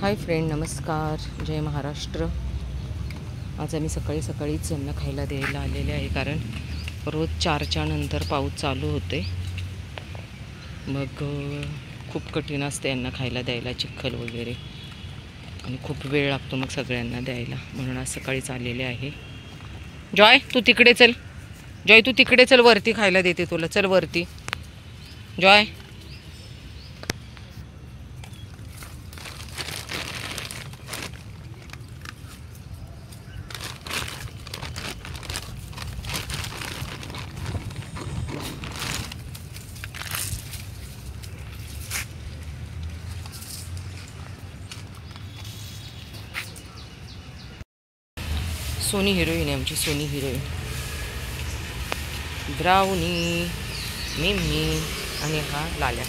Hi friend, नमस्कार, जय महाराष्ट्र. आज आम्ही सकाळीच यांना खायला द्यायला आलेले आहे, कारण रोज 4च्या नंतर पाऊस चालू होते. मग खूप कठीण असते यांना खायला द्यायला, चिखल वगैरे, आणि खूप वेळ लागतो मग सगळ्यांना द्यायला. म्हणून आज सकाळीच आलेले आहे. जॉय तू तिकडे चल, जॉय तू तिकडे चल, वरती खायला देते तुला. चल वरती जॉय. सोनी हिरोईन आहे आमची, सोनी हिरोईन. ब्राउनी, मिम्मी आणि हा लाल्या.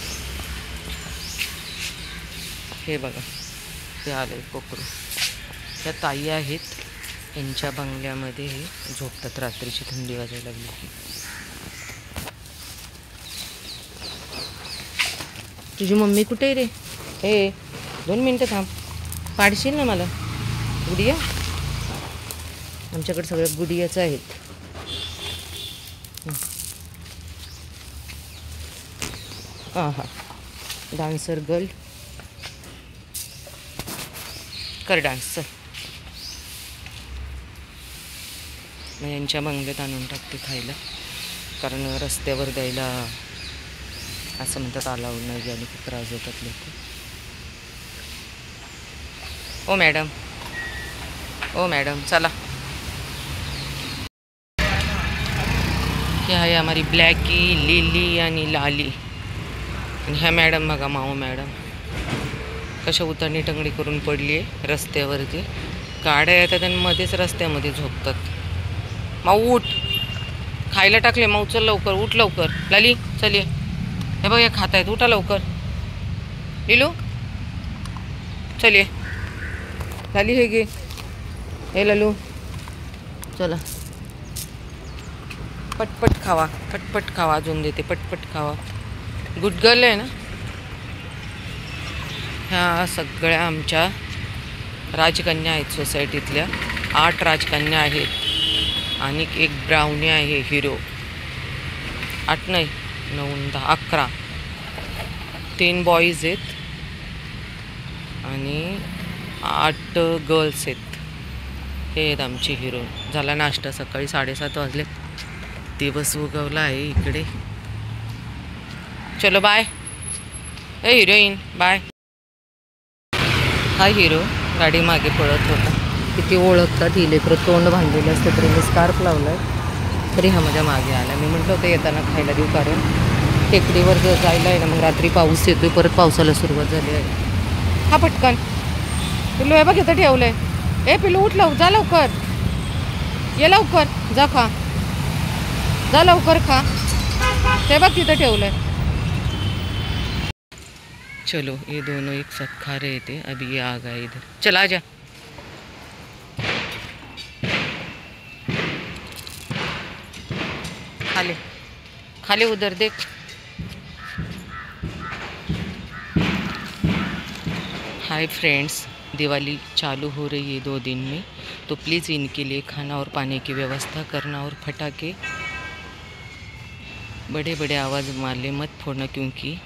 हे बघा, हे आलं कोकरू. त्या ताई आहेत, यांच्या बंगल्यामध्ये हे झोपतात रात्रीची थंडी वाजायला लागली की. तुझी मम्मी कुठे आहे रे? हे 2 मिनटं थांब, पाडशील ना मला गुडिया? आमच्याकडे सगळ्या गुडियाच आहेत. हां, डान्सर गर्ल, कर डान्स. मग यांच्या बंगल्यात आणून टाकते खायला, कारण रस्त्यावर द्यायला असं म्हणतात अलाउड नाही, आणि खूप त्रास देतात लोक. ओ मॅडम, ओ मॅडम चला. हे आहे हमारी ब्लॅकी, लिली आणि लाली. आणि ह्या मॅडम बघा, माऊ मॅडम कशा उतरणी टंगडी करून पडली आहे रस्त्यावरती. गाड्या येतात आणि मध्येच रस्त्यामध्ये झोपतात. माऊ उठ, खायला टाकले. माऊ चल लवकर, उठ लवकर. लाली चल ये, हे बघ हे खात आहेत, उठा लवकर. लिलू चल ये. लाली हे घे, हे लालू चला. पटपट खावा, पटपट खावा, अजून देते, पटपट खावा. गुड गर्ल आहे ना. ह्या सगळ्या आमच्या राजकन्या आहेत सोसायटीतल्या. 8 राजकन्या आहेत आणि एक ब्राउनी आहे हिरो. 8 नाही, 9, 10, 11. 3 बॉईज आहेत आणि 8 गर्ल्स आहेत. हे आहेत आमचे हिरो. झाला नाश्ता, सकाळी 7:30 वाजले. दिवस उगवला आहे इकडे. चलो बाय. ए हिरोईन बाय. हा हिरो गाडी मागे पळत होता. किती ओळखतात ही लेकरं, तोंड बांधलेलं असतं तरी मी स्कार्फ लावला आहे, तरी हा माझ्या मागे आला. मी म्हटलं होतं येताना खायला देऊ, कारण टेकडीवर जायला आहे ना, मग रात्री पाऊस येतोय, परत पावसाला सुरुवात झाली आहे. हा पटकन पिल्लू, हे बघ इथं ठेवलं आहे. ए पिल्लू उठ, जा लवकर, ये लवकर, जा खा, जा लवकर खा. ते बघ तिथं ठेवलं आहे. चलो, ये दोनों एक साथ खा रहे थे, अभी ये आ गए इधर. चल आ जा. खाले खाले उधर देख. हाय फ्रेंड्स, दिवाली चालू हो रही है 2 दिन में, तो प्लीज़ इनके लिए खाना और पानी की व्यवस्था करना, और फटाके बड़े बड़े आवाज़ वाले मत फोड़ना, क्योंकि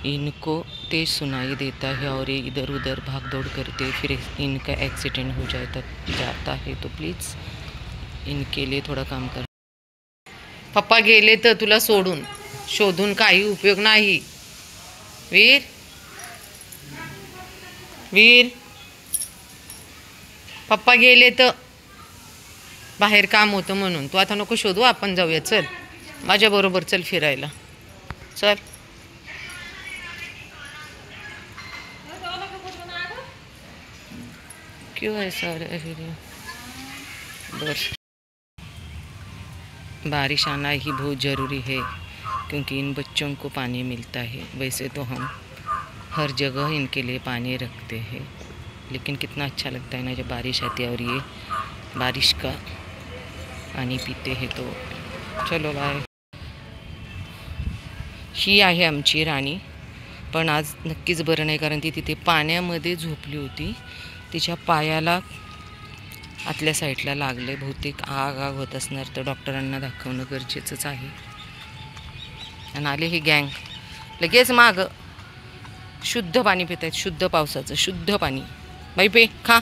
इनको तेज़ सुनाई देता है और ये इधर उधर भाग दौड़ करते, फिर इनका एक्सीडेंट हो जाता है. तो प्लीज़ इनके लिए थोड़ा काम कर. पप्पा गेले तर तुला सोडून शोधून काही उपयोग नाही. वीर, वीर, पप्पा गेले तर बाहेर काम होतं म्हणून. तू आता नको शोधू, आपण जाऊया. चल माझ्याबरोबर, चल फिरायला, चल. क्यों ऐसा बस. बारिश आना ही बहुत ज़रूरी है, क्योंकि इन बच्चों को पानी मिलता है. वैसे तो हम हर जगह इनके लिए पानी रखते हैं, लेकिन कितना अच्छा लगता है ना जब बारिश आती है और ये बारिश का पानी पीते हैं. तो चलो बाय. ही आहे आमची राणी, पण आज नक्कीच बरं नाही, कारण ती तिथे पाण्यामध्ये झोपली होती. तिच्या पायाला आतल्या साईडला लागले, बहुतेक आग होत असणार, तर डॉक्टरांना दाखवणं गरजेचंच आहे. आणि आले ही गँग लगेच मागं. शुद्ध पाणी पित आहेत, शुद्ध पावसाचं शुद्ध पाणी. बाई पे खा.